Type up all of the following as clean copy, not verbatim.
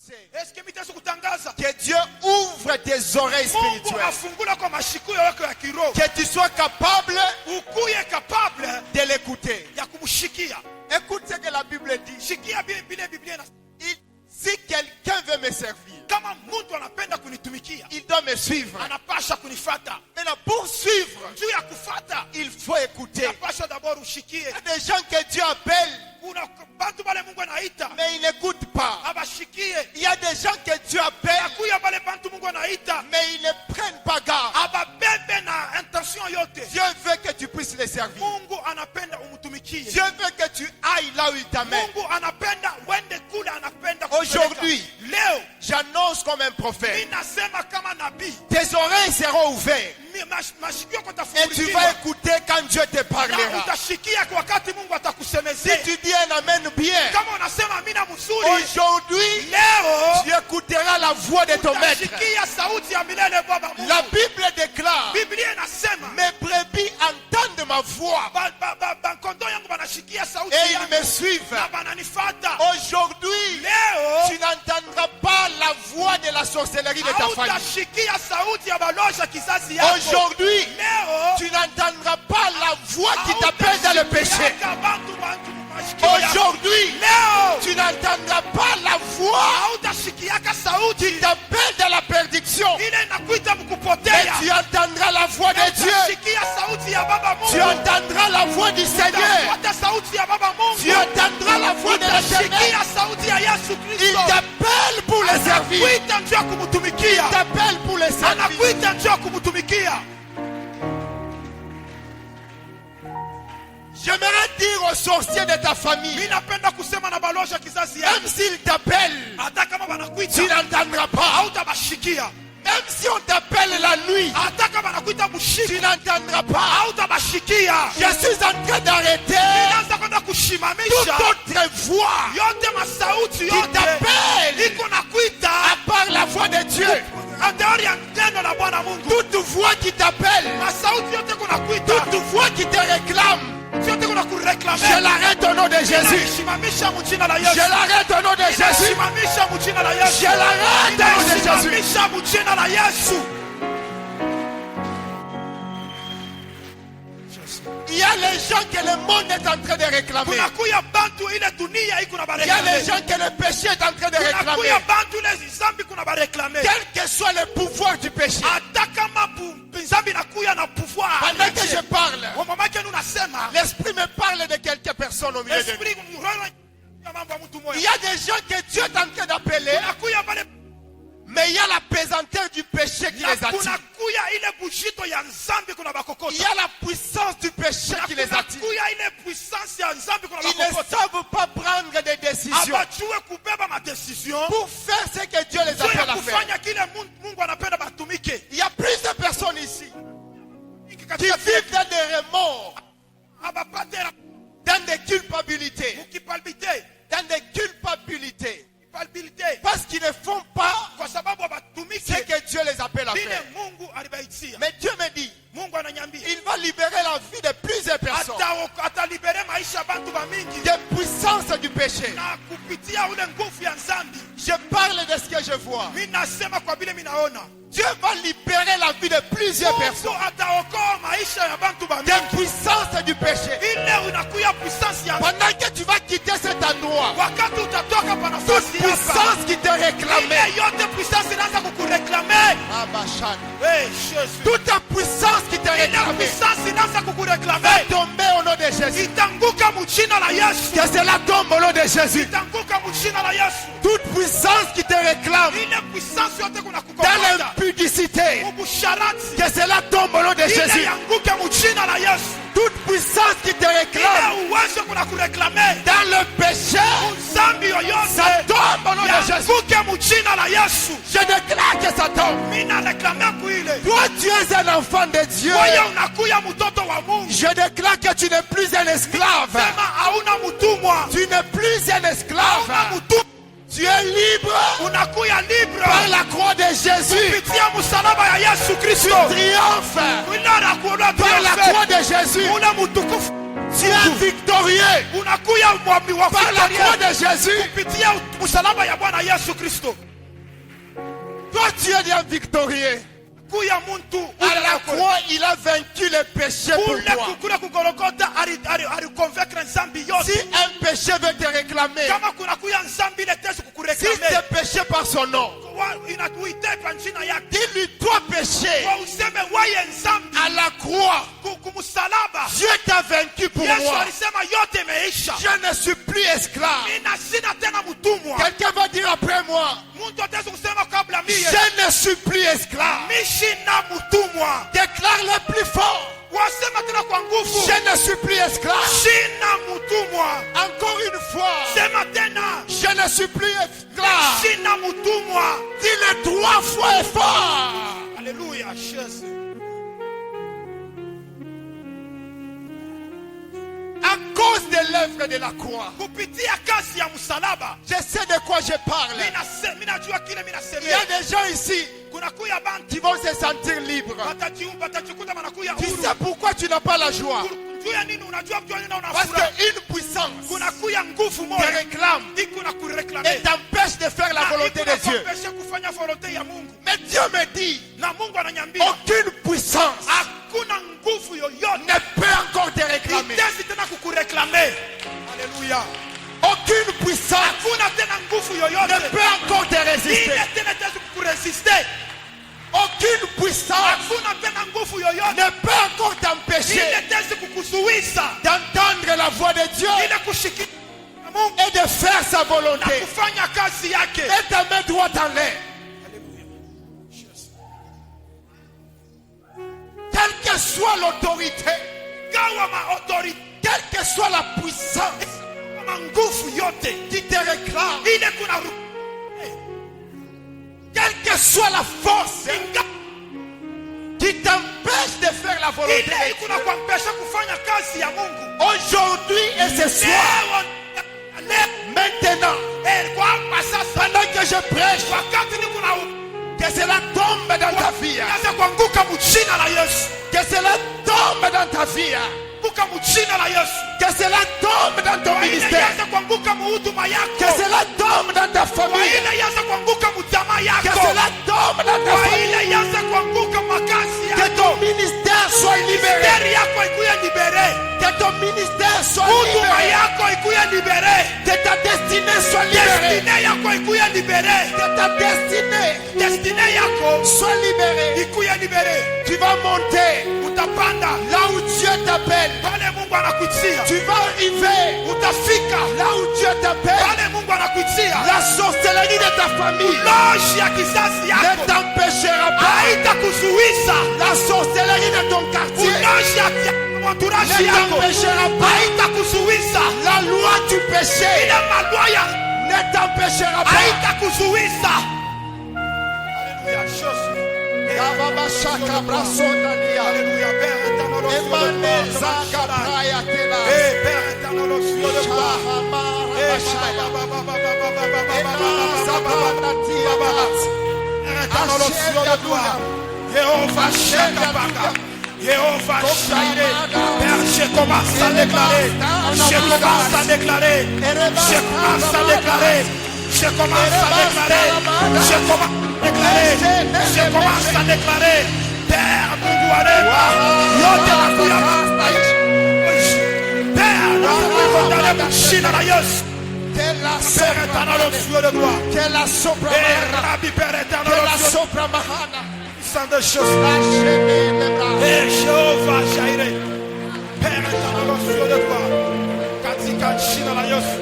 annoncer que Dieu ouvre tes oreilles spirituelles, que tu sois capable de l'écouter. Écoute ce que la Bible dit. Si quelqu'un veut me servir, il doit me suivre. Maintenant, pour suivre, il faut écouter. Il y a des gens que Dieu appelle, mais ils n'écoutent pas. Il y a des gens que Dieu appelle, mais ils ne prennent pas garde. Dieu veut que tu puisses les servir. Dieu veut que tu ailles là où il t'amène. Aujourd'hui, j'annonce comme un prophète, tes oreilles seront ouvertes et tu vas écouter quand Dieu te parlera. Si tu dis un amen bien, aujourd'hui, tu écouteras la voix de ton maître. La Bible déclare, mes brebis entendent ma voix et ils me suivent. Aujourd'hui, tu n'entendras pas la voix de la sorcellerie de ta famille. Aujourd'hui, tu n'entendras pas la voix qui t'appelle dans le péché. Aujourd'hui, tu n'entendras pas la voix qui t'appelle dans la perdition. Mais tu entendras la voix de Dieu. Tu entendras la voix du Seigneur. Tu entendras la voix de l'Éternel. Il t'appelle pour les servir. Il t'appelle pour les servir. J'aimerais dire aux sorciers de ta famille, même s'ils t'appellent, tu n'entendras pas. Même si on t'appelle la nuit, tu n'entendras pas. Je suis en train d'arrêter toute autre voix qui t'appelle à part la voix de Dieu. Toute voix qui t'appelle, toute voix qui te réclame, je l'arrête au nom de Jésus. Je l'arrête au nom de Jésus. Je l'arrête au nom de Jésus. Il y a les gens que le monde est en train de réclamer. Il y a les gens que le péché est en train de réclamer. Quel que soit le pouvoir du péché. Pendant que je parle, l'esprit me parle de quelques personnes au milieu de nous. Il y a des gens que Dieu est en train d'appeler, mais il y a la pesanteur du péché qui les attire. Il y a la puissance du péché qui les attire. Ils ne savent pas prendre des décisions pour faire ce que Dieu les appelle à faire. Il y a plus de personnes ici qui vivent dans des remords, dans des culpabilités, parce qu'ils ne font pas ce que Dieu les appelle à faire. Mais Dieu me dit, il va libérer la vie de plusieurs personnes des puissances du péché. Je parle de ce que je vois. Dieu va libérer la vie de plusieurs personnes des puissances du péché. Pendant que tu vas quitter cet endroit, toute puissance qui te réclamait, toute puissance qui te réclamait va tomber au nom de Jésus. Que cela tombe au nom de Jésus. Toute puissance qui te réclame dans l'impudicité, que cela tombe au nom de Jésus. Toute puissance qui te réclame dans le péché, ça tombe au nom de Jésus. Je déclare que ça tombe. Toi, tu es un enfant de Dieu. Je déclare que tu n'es plus un esclave. Tu n'es plus un esclave. Tu es libre par la croix de Jésus. Tu triomphes par la croix de Jésus. Tu es es victorieux par la croix de Jésus. Toi, tu es bien victorieux. À la croix, il a vaincu le péché pour toi. Si un péché veut te réclamer, si c'est péché par son nom, dis-lui, toi péché, à la croix, Dieu t'a vaincu pour moi. Je ne suis plus esclave. Quelqu'un va dire après moi, je ne suis plus esclave. Déclare-le plus fort. Je ne suis plus esclave. Encore une fois, je ne suis plus esclave. Dis-le 3 fois et fort. Alléluia. À cause de l'œuvre de la croix, je sais de quoi je parle. Il y a des gens ici qui vont se sentir libres. Tu sais pourquoi tu n'as pas la joie? Parce qu'une puissance te réclame et t'empêche de faire la volonté de Dieu. Mais Dieu me dit, aucune puissance ne peut encore te réclamer. Alléluia. Aucune puissance ne peut encore te résister. Aucune puissance ne peut encore t'empêcher d'entendre la voix de Dieu et de faire sa volonté. Mets ta main droite en l'air. Quelle que soit l'autorité, quelle que soit la puissance qui te réclame, quelle que soit la force qui t'empêche de faire la volonté de Dieu, aujourd'hui et ce soir, maintenant, pendant que je prêche, que cela tombe dans ta vie, que cela tombe dans ta vie, que cela tombe dans ton ministère, que cela tombe dans ta famille, que cela tombe dans ta famille, que ton ministère soit libéré, que ton ministère soit libéré, que ta destinée soit libérée, que ta destinée soit libérée. Tu vas monter là où Dieu t'appelle. Tu vas arriver là où Dieu t'appelle. La sorcellerie de ta famille ne t'empêchera pas. La sorcellerie de ton quartier ne t'empêchera pas. La loi du péché ne t'empêchera pas. Alléluia. Père éternel, Jéhovah Jireh, Père, je commence à déclarer, Père, Mungu wa rehema, yote nakuya Père, nakuya kwa jina la Yesu. Père éternel, Dieu de gloire, Père éternel, puissant de choses, et Jéhovah Jireh, Père éternel, Dieu de gloire, katika jina la Yesu,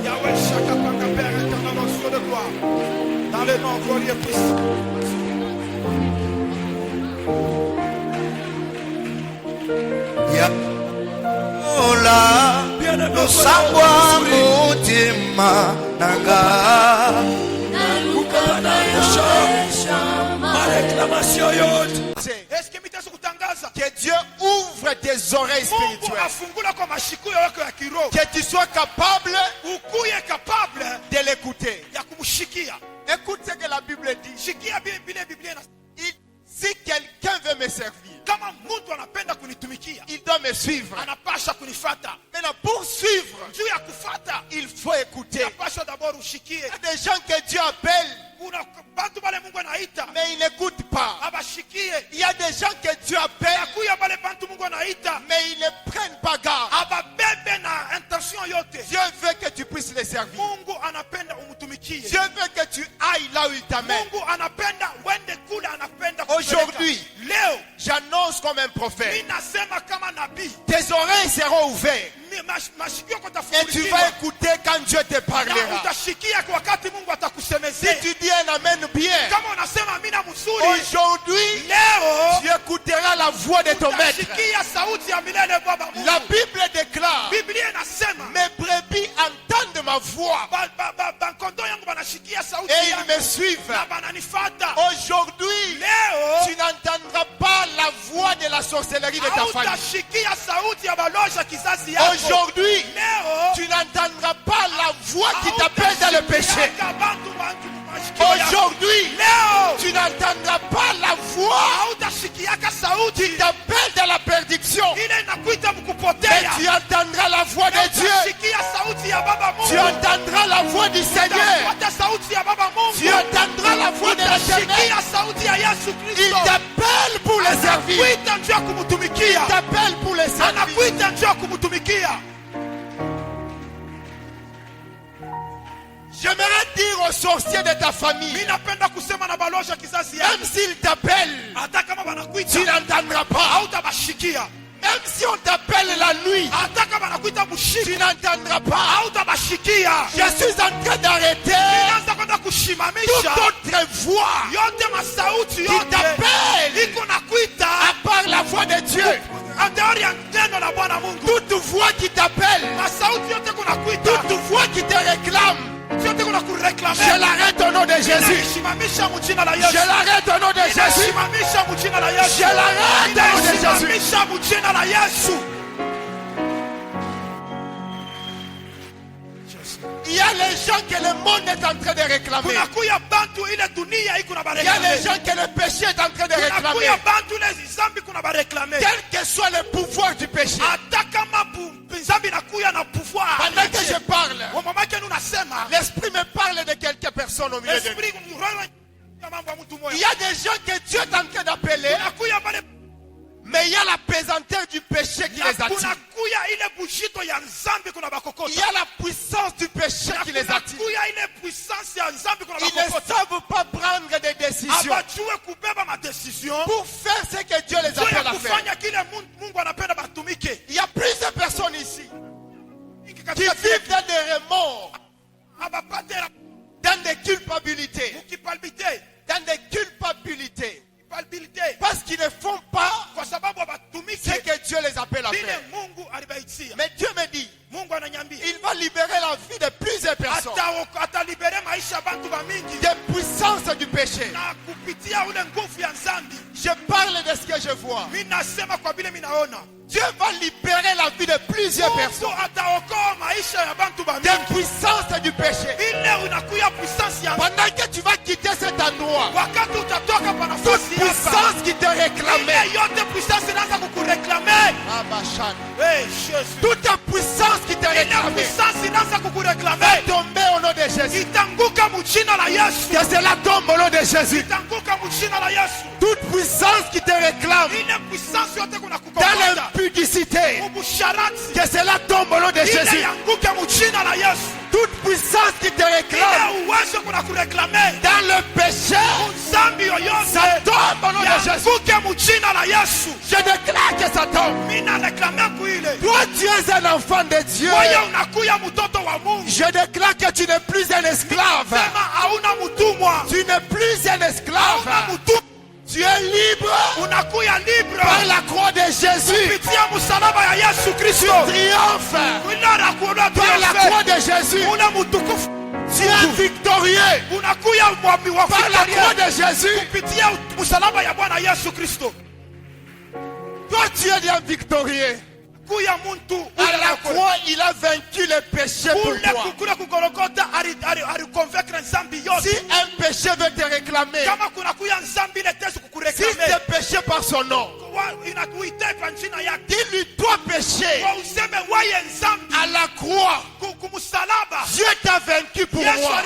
Yahweh Shakapanga, Père éternel, Dieu de gloire, dans le nom glorieux puissant. Nosangwa mutima nanga que Dieu ouvre tes oreilles spirituelles, que tu sois capable de l'écouter. Écoute ce que la Bible dit. Si quelqu'un veut me servir, kama mtu anapenda kunitumikia, il doit me suivre. anapasha kunifata. Maintenant, pour suivre, Juu ya kufata, il faut écouter. inapasha d'abord ushikie. Il y a des gens que Dieu appelle, Kuna bantu bale Mungu anaita, mais ils n'écoutent pas. abashikie. Il y a des gens que Dieu appelle, Kuya bale bantu Mungu anaita, mais ils ne prennent pas garde. ababebe na intention yote. Dieu veut que tu puisses les servir. Mungu anapenda umutumikie. Dieu veut que tu ailles là où il t'amène. Mungu anapenda wende kule, anapenda Aujourd'hui, kupeleka. Leo j'annonce comme un prophète, ninasema kama nabii, tes oreilles seront ouvertes mashikio yako et tu vas yatafunguliwa, écouter quand Dieu te na parlera. utashikia kwa wakati Mungu Si atakusemezea. tu dis un amen bien, Kama unasema amina mzuri, aujourd'hui, leo tu écouteras la voix de ton maître. utashikia sauti ya milele Baba Mungu. La Bible déclare, Biblia inasema mes brebis entendent ma voix bankondo yangu banashikia sauti et ils yangu me suivent. na bananifata. Aujourd'hui, Leo tu n'entendras pas la voix de la sorcellerie de ta famille. hautashikia sauti ya baloja kizazi yako. Aujourd'hui, Leo tu n'entendras pas la voix qui t'appelle dans le péché. hautashikia bantu mashikio yako. Aujourd'hui, Leo tu n'entendras pas la voix hautashikiaka sauti qui t'appelle dans la perdition. ile inakuita Mais mkupotea. tu entendras la voix de Dieu. Utashikia sauti ya Baba Tu Mungu. entendras la voix du Seigneur. Utafuata sauti ya Baba Mungu. Tu entendras la voix de l'Éternel. Utashikia sauti ya Yesu Il Kristo. t'appelle pour les servir. Anakuita njoo Il kumtumikia. t'appelle pour les servir. Anakuita njoo kumtumikia. J'aimerais dire aux sorciers de ta famille, Mimi napenda kusema na baloja kizazi yako. même s'ils t'appellent, Hata kama banakuita tu n'entendras pas. hautabashikia. Même si on t'appelle la nuit, Hata kama banakuita tu bushiki n'entendras pas. hautabashikia. Je suis en train d'arrêter Ninaanza kwenda toute kushimamisha autre voix yote masauti qui yote t'appelle iko nakuita à part la voix de Dieu. andeori ya neno la Bwana Mungu. Toute voix qui t'appelle, Masauti yote kunakuita, toute voix qui te réclame, yote kuna je kureklame. l'arrête au nom de Jésus. Ninaishimamisha mjina la Je Yesu. l'arrête au nom de Jésus. Ninaishimamisha mjina la Yesu. Je l'arrête au nom de Jésus. Ninaishimamisha mjina la Yesu. Il y a les gens que le monde est en train de réclamer. Kunakuya bantu ile dunia iko na Il y a les bareklame. gens que le péché est en train de Kunakuya réclamer. bantu ile zambi kuna bareklame. Quel que soit le pouvoir du péché. Hata kama zambi nakuya na pouvoir. Pendant que je parle, Kwa mama yake unasema l'esprit me parle de quelques personnes au milieu de nous. esprit roho ya mambo ya mtu Il moyo. y a des gens que Dieu est en train d'appeler, Kunakuya bale mais il y a la pesanteur du péché qui na les attire. kunakuya ile bushito ya nzambi kuna bakokota. Il y a la puissance du péché qui les attire. Kunakuya ile puissance ya nzambi kuna Ils ne bakokota. savent pas prendre des décisions Abajue kubeba madecision. pour faire ce que Dieu les Juu ya appelle à faire. kufanya kile Mungu anapenda batumike. Il y a plusieurs personnes ici qui vivent dans des remords, Abapatela dans des culpabilités, mukipalbite. dans des culpabilités, Palbilite. parce qu'ils ne font pas Kwa sababu ce abatumike que Dieu les appelle à vile faire. Mungu alibaitia. Mais Dieu me dit, Mungu ananyambia il va libérer la vie de plusieurs personnes atalibere maisha ya bantu bamingi des puissances du péché. na kupitia ule nguvu ya nzambi. Je parle de ce que je vois. Mimi nasema kwa vile minaona Dieu va libérer la vie de plusieurs Mungu personnes ataokoa maisha ya bantu des bamingi. puissances du péché. Ile unakuya puissance ya Pendant que tu vas quitter cet endroit, wakati utatoka pa toute nafasi hapa. puissance qui te réclamait, Ile yote puissance inaanza kukureklame. Hey, Jésus. toute puissance qui te Ile réclamait, puissance inaanza kukureklame. tomber au nom de Jésus. Itanguka mjina la Yesu. Que cela tombe au nom de Jésus. Itanguka mjina la Yesu. Toute puissance qui te réclame Ile puissance yote kuna dans kukomanda. l'impudicité, Ubusharati. que cela tombe au nom de Ile Jésus. yanguke mjina la Yesu. Toute puissance qui te réclame Ile uwezo kuna kureklame. dans le péché, Zambi ça yoyote tombe au nom de Jésus. yanguke mjina la Yesu. Je déclare que ça tombe. Mina reklame kuile. Toi, tu es un enfant de Dieu. Wewe unakuya mtoto wa Mungu. Je déclare que tu n'es plus un esclave. Sema hauna mtumwa. Tu n'es plus un Hauna esclave. mtumwa. Tu es libre Unakuya libre. par la croix de Jésus. Kupitia msalaba ya Yesu Kristo. Triomphe Unara kuona par la croix de Jésus. Una mtukufu. Tu es victorieux Unakuya mwami wa par la croix victoria. de Jésus. Kupitia msalaba ya Bwana Yesu Kristo. Toi, tu es bien victorieux À la croix, il a vaincu les péchés pour toi. Si un péché veut te réclamer, si tu es péché par son nom, dis-lui, toi péché, à la croix, Dieu t'a vaincu pour moi.